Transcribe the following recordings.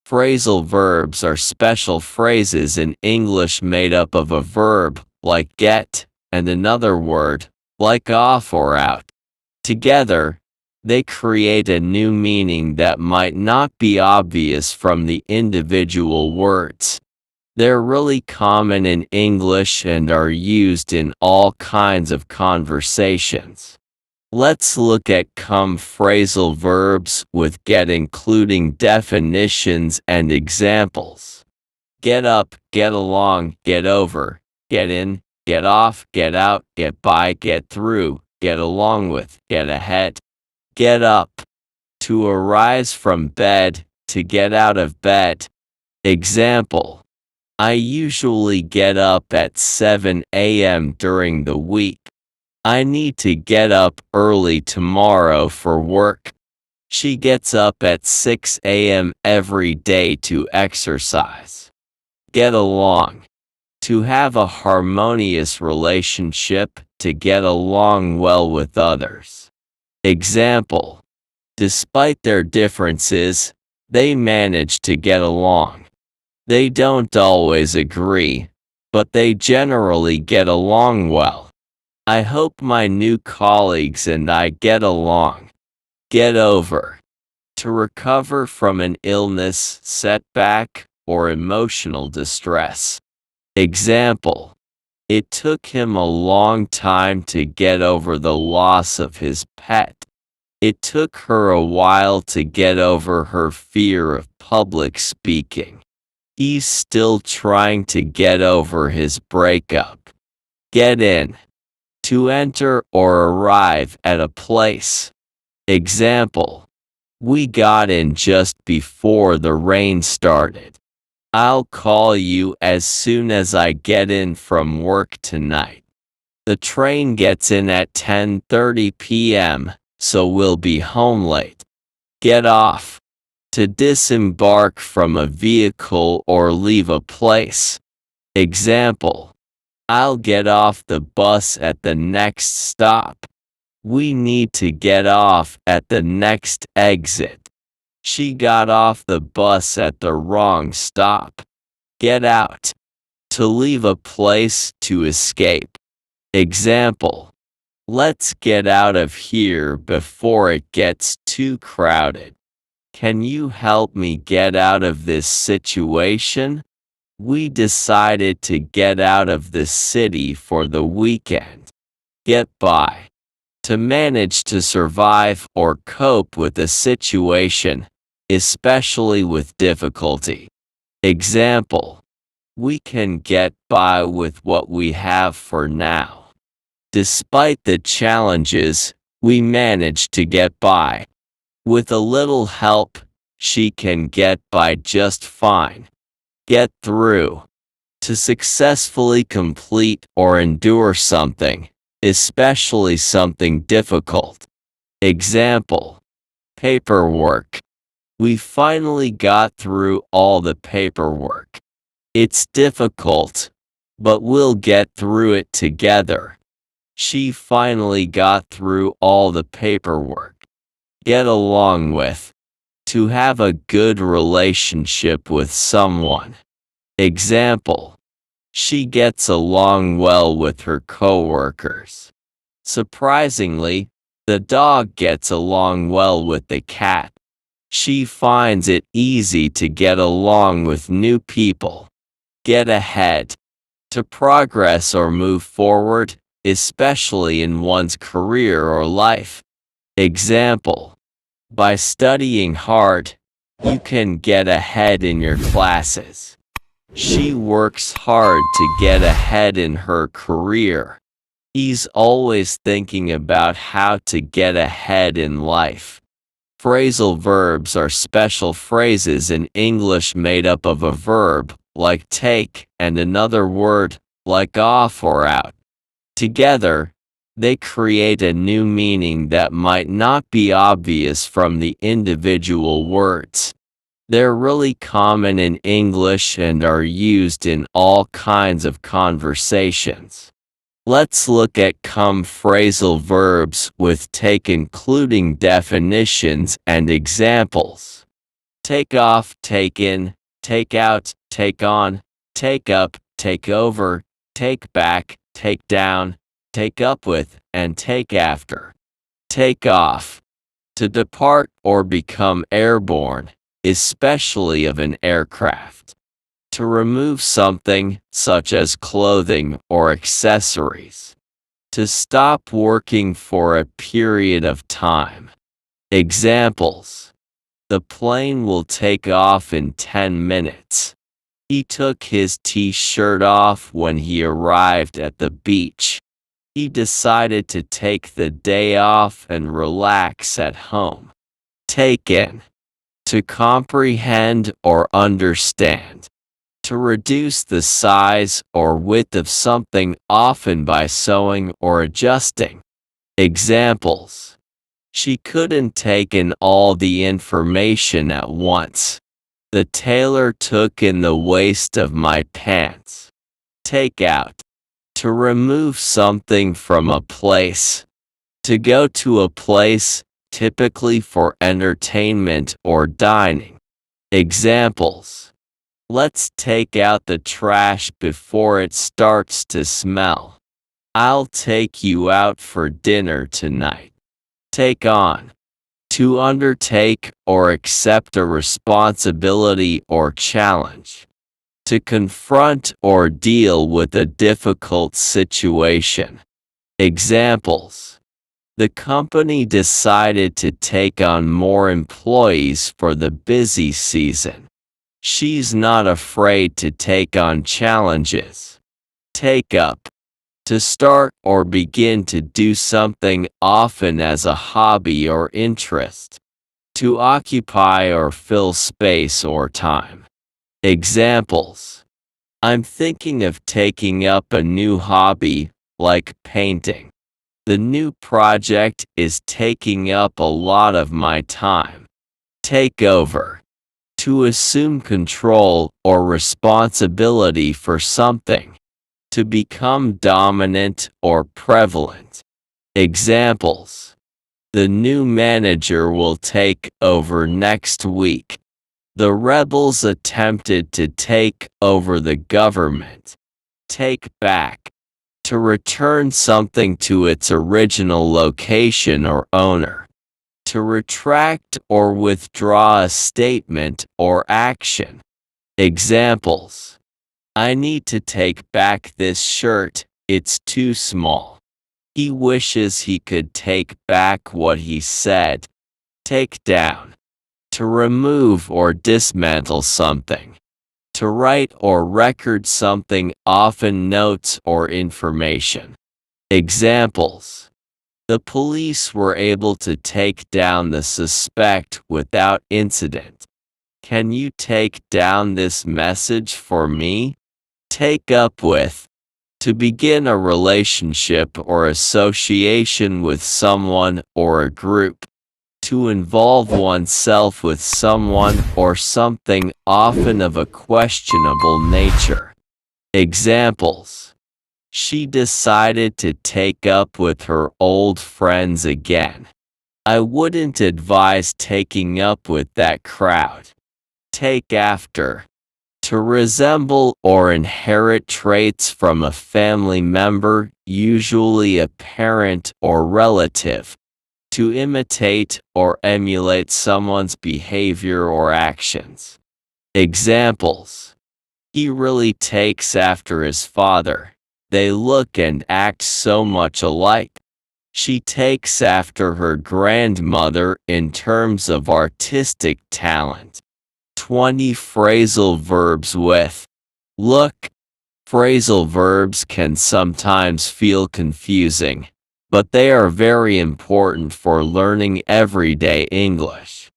Phrasal verbs are special phrases in English made up of a verb, like get, and another word, like off or out. Together, they create a new meaning that might not be obvious from the individual words. They're really common in English and are used in all kinds of conversations. Let's look at some phrasal verbs with get, including definitions and examples. Get up, get along, get over, get in, get off, get out, get by, get through, get along with, get ahead. Get up. To arise from bed, to get out of bed. Example. I usually get up at 7 a.m. during the week. I need to get up early tomorrow for work. She gets up at 6 a.m. every day to exercise. Get along. To have a harmonious relationship, to get along well with others. Example. Despite their differences, they manage to get along. They don't always agree, but they generally get along well. I hope my new colleagues and I get along. Get over. To recover from an illness, setback, or emotional distress. Example. It took him a long time to get over the loss of his pet. It took her a while to get over her fear of public speaking. He's still trying to get over his breakup. Get in. To enter or arrive at a place. Example. We got in just before the rain started. I'll call you as soon as I get in from work tonight. The train gets in at 10:30 p.m., so we'll be home late. Get off. To disembark from a vehicle or leave a place. Example. I'll get off the bus at the next stop. We need to get off at the next exit. She got off the bus at the wrong stop. Get out. To leave a place, to escape. Example. Let's get out of here before it gets too crowded. Can you help me get out of this situation? We decided to get out of the city for the weekend. Get by. To manage to survive or cope with a situation, especially with difficulty. Example. We can get by with what we have for now. Despite the challenges, we managed to get by. With a little help, she can get by just fine. Get through. To successfully complete or endure something, especially something difficult. Example. Paperwork. We finally got through all the paperwork. It's difficult, but we'll get through it together. She finally got through all the paperwork. Get along with. To have a good relationship with someone. Example. She gets along well with her coworkers. Surprisingly, the dog gets along well with the cat. She finds it easy to get along with new people. Get ahead. To progress or move forward, especially in one's career or life. Example. By studying hard, you can get ahead in your classes. She works hard to get ahead in her career. He's always thinking about how to get ahead in life. Phrasal verbs are special phrases in English made up of a verb, like take, and another word, like off or out. Together, they create a new meaning that might not be obvious from the individual words. They're really common in English and are used in all kinds of conversations. Let's look at some phrasal verbs with take, including definitions and examples. take off, take in, take out, take on, take up, take over, take back, take down, take up with, and take after. Take off. To depart or become airborne, especially of an aircraft. To remove something, such as clothing or accessories. To stop working for a period of time. Examples: the plane will take off in 10 minutes. He took his t-shirt off when he arrived at the beach. He decided to take the day off and relax at home. Take in. To comprehend or understand. To reduce the size or width of something, often by sewing or adjusting. Examples: she couldn't take in all the information at once. The tailor took in the waist of my pants. Take out. To remove something from a place. To go to a place, typically for entertainment or dining. Examples: let's take out the trash before it starts to smell. I'll take you out for dinner tonight. Take on. To undertake or accept a responsibility or challenge. To confront or deal with a difficult situation. Examples: the company decided to take on more employees for the busy season. She's not afraid to take on challenges. Take up. To start or begin to do something, often as a hobby or interest. To occupy or fill space or time. Examples: I'm thinking of taking up a new hobby, like painting. The new project is taking up a lot of my time. Take over. To assume control or responsibility for something. To become dominant or prevalent. Examples: the new manager will take over next week. The rebels attempted to take over the government. Take back. To return something to its original location or owner. To retract or withdraw a statement or action. Examples: I need to take back this shirt, it's too small. He wishes he could take back what he said. Take down. To remove or dismantle something. To write or record something, often notes or information. Examples: the police were able to take down the suspect without incident. Can you take down this message for me? Take up with. To begin a relationship or association with someone or a group. To involve oneself with someone or something, often of a questionable nature. Examples: she decided to take up with her old friends again. I wouldn't advise taking up with that crowd. Take after. To resemble or inherit traits from a family member, usually a parent or relative. To imitate or emulate someone's behavior or actions. Examples: he really takes after his father. They look and act so much alike. She takes after her grandmother in terms of artistic talent. 20 phrasal verbs with look. Phrasal verbs can sometimes feel confusing, but they are very important for learning everyday English.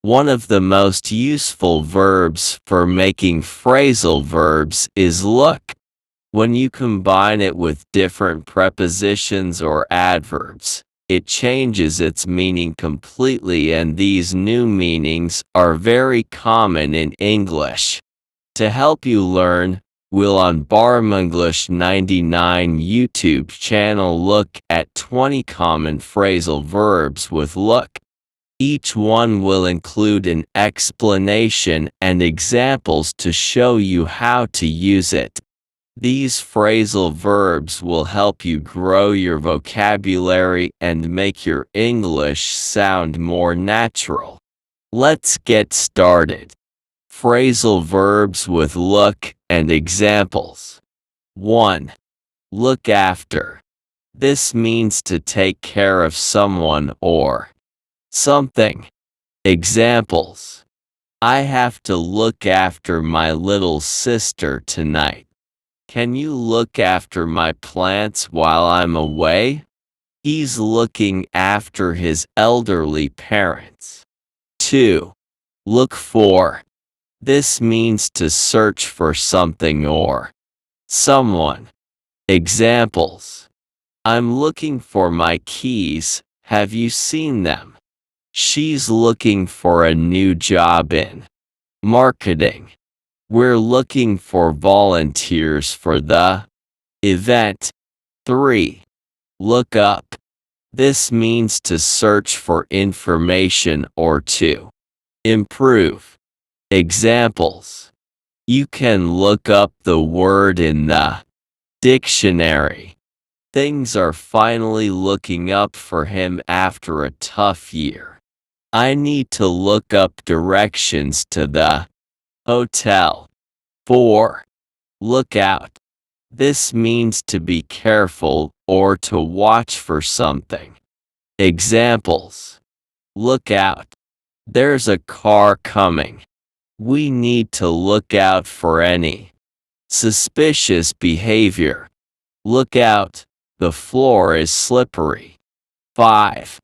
One of the most useful verbs for making phrasal verbs is look. When you combine it with different prepositions or adverbs, it changes its meaning completely, and these new meanings are very common in English. To help you learn, we'll on Bahram English 99 YouTube channel look at 20 common phrasal verbs with look. Each one will include an explanation and examples to show you how to use it. These phrasal verbs will help you grow your vocabulary and make your English sound more natural. Let's get started. Phrasal verbs with look and examples. 1. Look after. This means to take care of someone or something. Examples. I have to look after my little sister tonight. Can you look after my plants while I'm away? He's looking after his elderly parents. 2. Look for. This means to search for something or someone. Examples. I'm looking for my keys. Have you seen them? She's looking for a new job in marketing. We're looking for volunteers for the event. 3. Look up. This means to search for information or to improve. Examples. You can look up the word in the dictionary. Things are finally looking up for him after a tough year. I need to look up directions to the hotel. 4. Look out. This means to be careful or to watch for something. Examples. Look out. There's a car coming. We need to look out for any suspicious behavior. Look out. The floor is slippery. 5.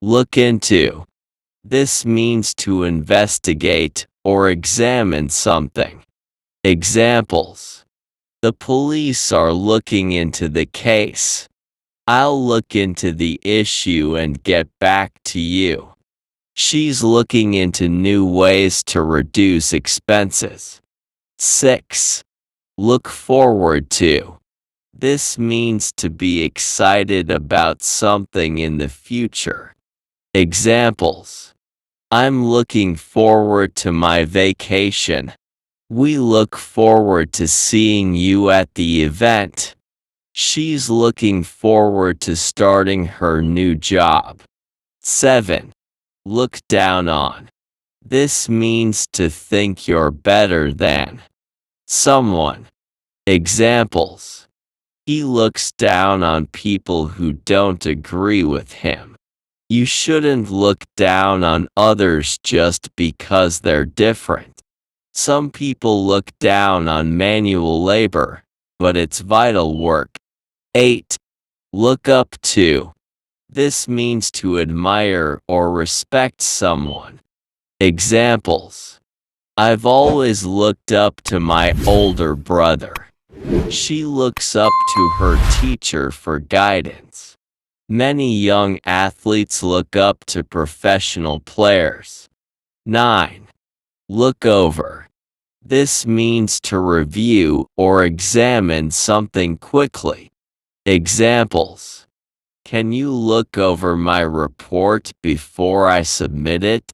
Look into. This means to investigate or examine something. Examples. The police are looking into the case. I'll look into the issue and get back to you. She's looking into new ways to reduce expenses. 6. Look forward to. This means to be excited about something in the future. Examples. I'm looking forward to my vacation. We look forward to seeing you at the event. She's looking forward to starting her new job. 7. Look down on. This means to think you're better than someone. Examples. He looks down on people who don't agree with him. You shouldn't look down on others just because they're different. Some people look down on manual labor, but it's vital work. 8. Look up to. This means to admire or respect someone. Examples. I've always looked up to my older brother. She looks up to her teacher for guidance. Many young athletes look up to professional players. 9. Look over. This means to review or examine something quickly. Examples. Can you look over my report before I submit it?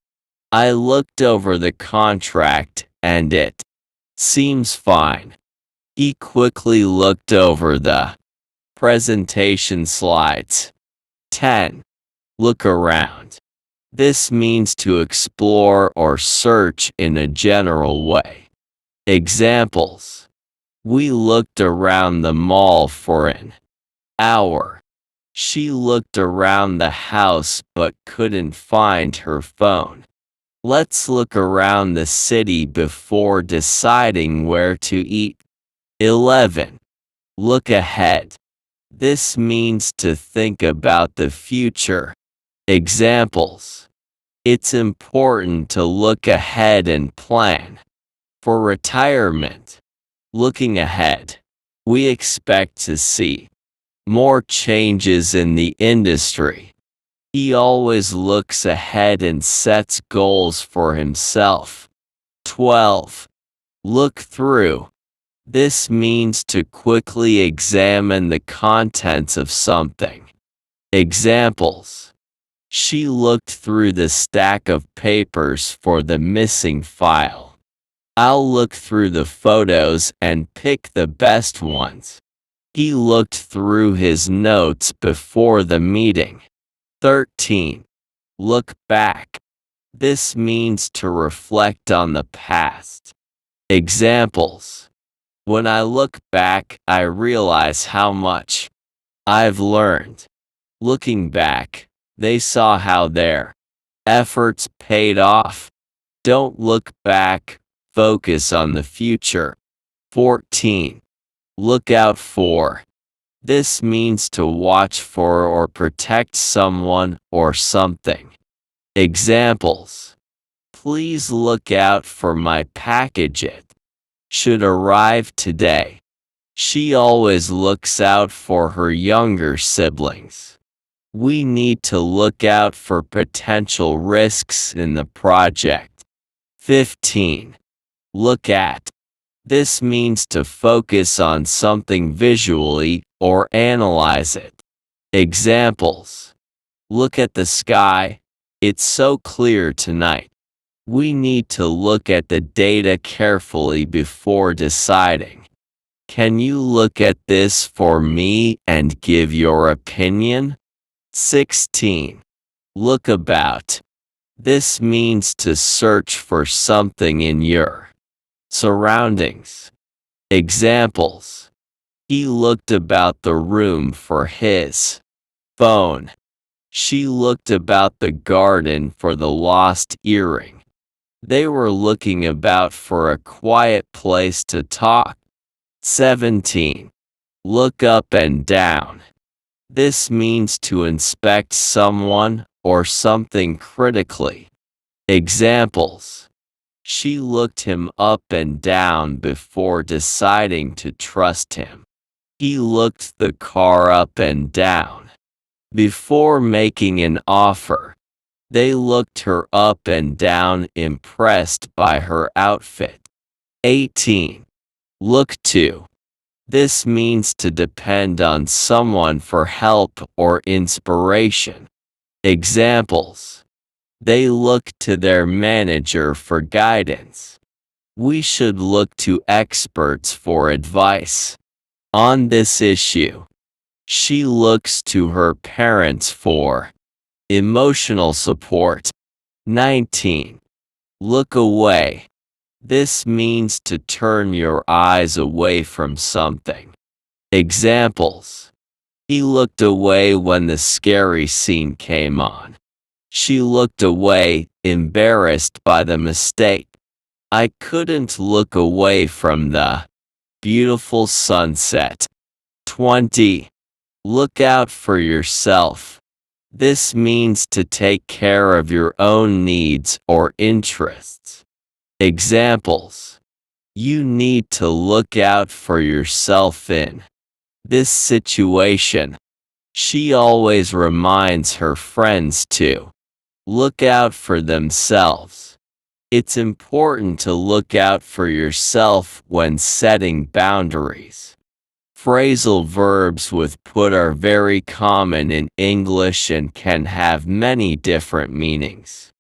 I looked over the contract and it seems fine. He quickly looked over the presentation slides. 10. Look around. This means to explore or search in a general way. Examples. We looked around the mall for an hour. She looked around the house but couldn't find her phone. Let's look around the city before deciding where to eat. 11. Look ahead. This means to think about the future. Examples. It's important to look ahead and plan. For retirement. Looking ahead. We expect to see more changes in the industry. He always looks ahead and sets goals for himself. 12. Look through. This means to quickly examine the contents of something. Examples. She looked through the stack of papers for the missing file. I'll look through the photos and pick the best ones. He looked through his notes before the meeting. 13. Look back. This means to reflect on the past. Examples. When I look back, I realize how much I've learned. Looking back, they saw how their efforts paid off. Don't look back, focus on the future. 14. Look out for. This means to watch for or protect someone or something. Examples. Please look out for my package. It should arrive today. She always looks out for her younger siblings. We need to look out for potential risks in the project. 15. Look at. This means to focus on something visually or analyze it. Examples. Look at the sky. It's so clear tonight. We need to look at the data carefully before deciding. Can you look at this for me and give your opinion? 16. Look about. This means to search for something in your surroundings. Examples. He looked about the room for his phone. She looked about the garden for the lost earring. They were looking about for a quiet place to talk. 17. Look up and down. This means to inspect someone or something critically. Examples. She looked him up and down before deciding to trust him. He looked the car up and down. Before making an offer, they looked her up and down, impressed by her outfit. 18. Look to. This means to depend on someone for help or inspiration. Examples. They look to their manager for guidance. We should look to experts for advice on this issue. She looks to her parents for emotional support. 19. Look away. This means to turn your eyes away from something. Examples. He looked away when the scary scene came on. She looked away, embarrassed by the mistake. I couldn't look away from the beautiful sunset. 20. Look out for yourself. This means to take care of your own needs or interests. Examples. You need to look out for yourself in this situation. She always reminds her friends to look out for themselves. It's important to look out for yourself when setting boundaries. Phrasal verbs with put are very common in English and can have many different meanings.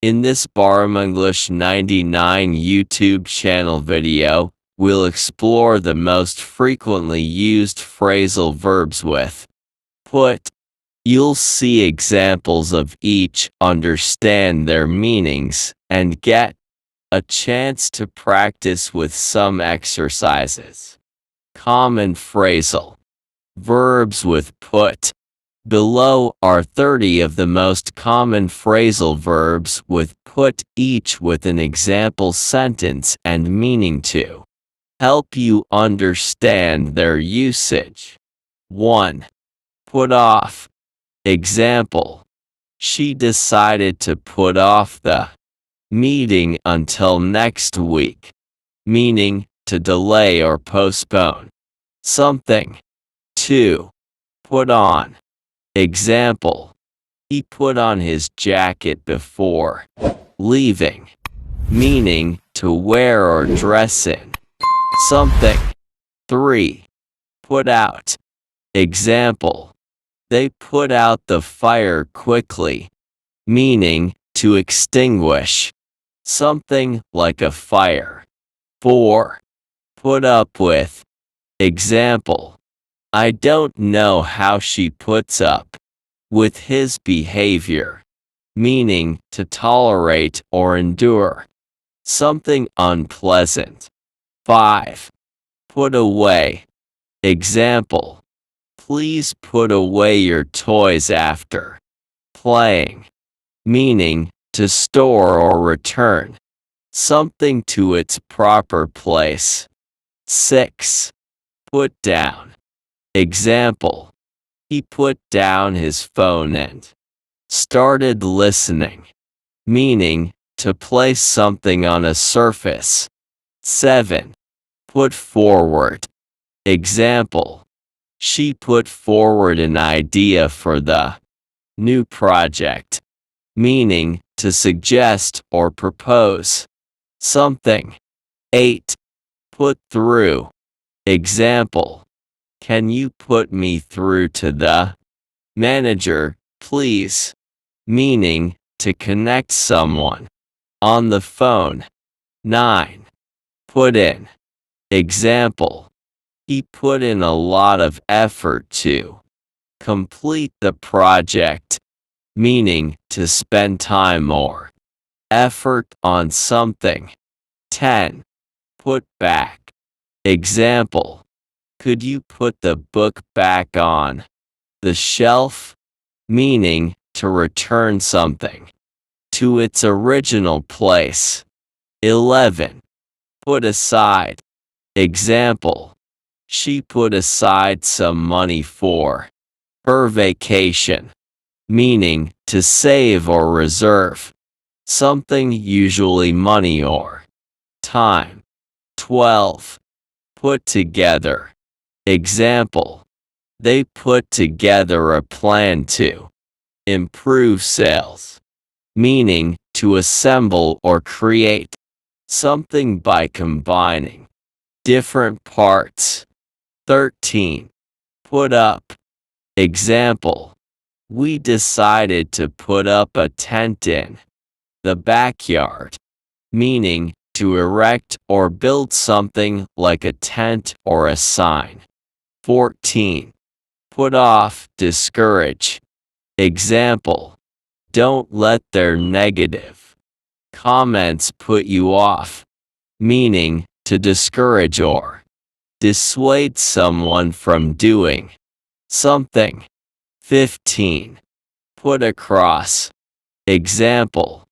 In this Bahram English 99 YouTube channel video, we'll explore the most frequently used phrasal verbs with put. You'll see examples of each, understand their meanings, and get a chance to practice with some exercises. Common phrasal verbs with put. Below are 30 of the most common phrasal verbs with put, each with an example sentence and meaning to help you understand their usage. 1. Put off. Example. She decided to put off the meeting until next week, meaning to delay or postpone something. 2. Put on. Example. He put on his jacket before leaving, meaning to wear or dress in something. 3. Put out. Example. They put out the fire quickly, meaning to extinguish, something like a fire. 4. Put up with. Example: I don't know how she puts up with his behavior, meaning to tolerate or endure, something unpleasant. 5. Put away. Example: please put away your toys after playing, meaning to store or return something to its proper place. 6. Put down. Example: he put down his phone and started listening, meaning to place something on a surface. 7. Put forward. Example: she put forward an idea for the new project, meaning to suggest or propose something. 8. Put through. Example: can you put me through to the manager, please? Meaning to connect someone on the phone. 9. Put in. Example: he put in a lot of effort to complete the project, meaning to spend time or effort on something. 10. Put back. Example: could you put the book back on the shelf? Meaning to return something to its original place. 11. Put aside. Example: she put aside some money for her vacation, meaning to save or reserve something, usually money or time. 12. Put together. Example: they put together a plan to improve sales, meaning to assemble or create something by combining different parts. 13. Put up. Example: we decided to put up a tent in the backyard, meaning to erect or build something like a tent or a sign. 14. Put off, discourage. Example: don't let their negative comments put you off, meaning to discourage or dissuade someone from doing something. 15. Put across. Example: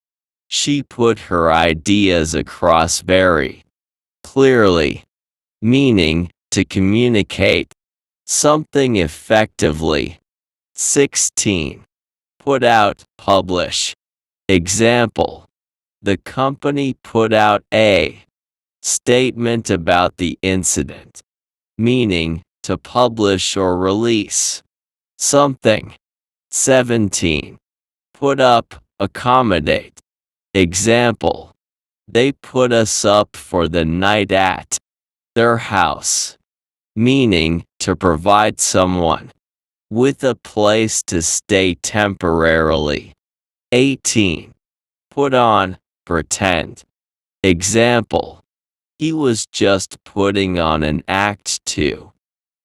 she put her ideas across very clearly, meaning to communicate something effectively. 16. Put out, publish. Example: the company put out a statement about the incident, meaning to publish or release something. 17. Put up, accommodate. Example: they put us up for the night at their house, meaning to provide someone with a place to stay temporarily. 18. Put on, pretend. Example: he was just putting on an act to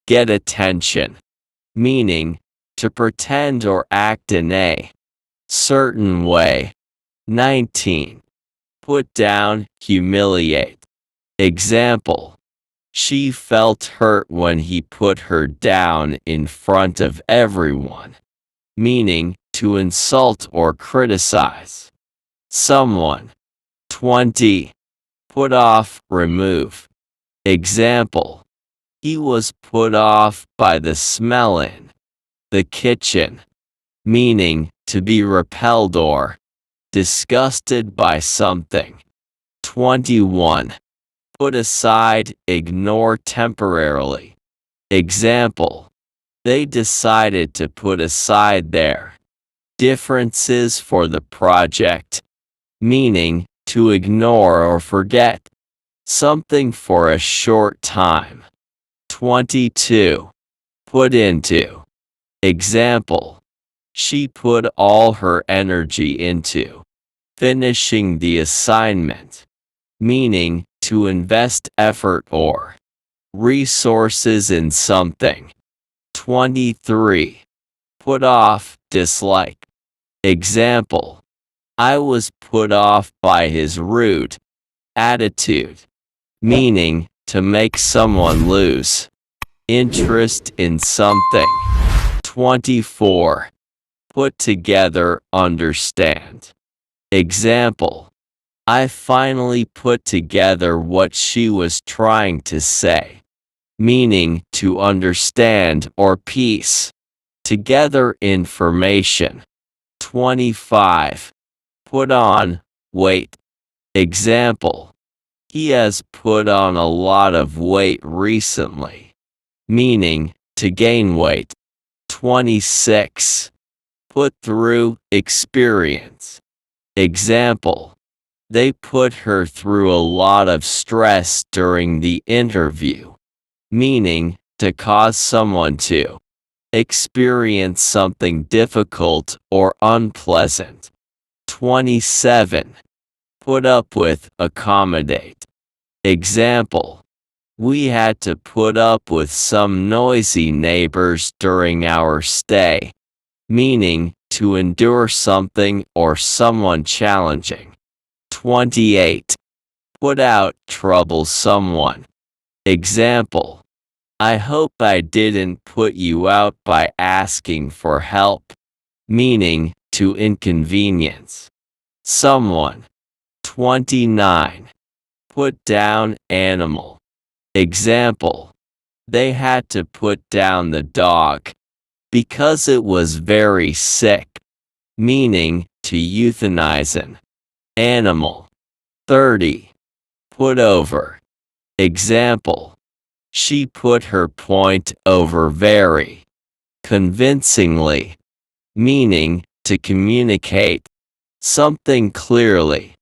get attention, meaning to pretend or act in a certain way. 19. Put down, humiliate. Example: she felt hurt when he put her down in front of everyone, meaning to insult or criticize someone. 20. Put off, remove. Example: he was put off by the smell in the kitchen, meaning to be repelled or disgusted by something. 21. Put aside, ignore temporarily. Example: they decided to put aside their differences for the project, meaning to ignore or forget something for a short time. 22. Put into. Example: She put all her energy into finishing the assignment, meaning to invest effort or resources in something. 23. Put off, dislike. Example: I was put off by his rude attitude, meaning to make someone lose interest in something. 24. Put together, understand. Example: I finally put together what she was trying to say, meaning to understand or piece together information. 25. Put on, weight. Example: he has put on a lot of weight recently, meaning to gain weight. 26. Put through, experience. Example: they put her through a lot of stress during the interview, meaning to cause someone to experience something difficult or unpleasant. 27. Put up with, accommodate. Example: we had to put up with some noisy neighbors during our stay, meaning to endure something or someone challenging. 28. Put out, trouble someone. Example: I hope I didn't put you out by asking for help, meaning to inconvenience someone. 29. Put down, animal. Example: they had to put down the dog because it was very sick, meaning to euthanize an animal. 30. Put over. Example: she put her point over very convincingly, meaning to communicate something clearly.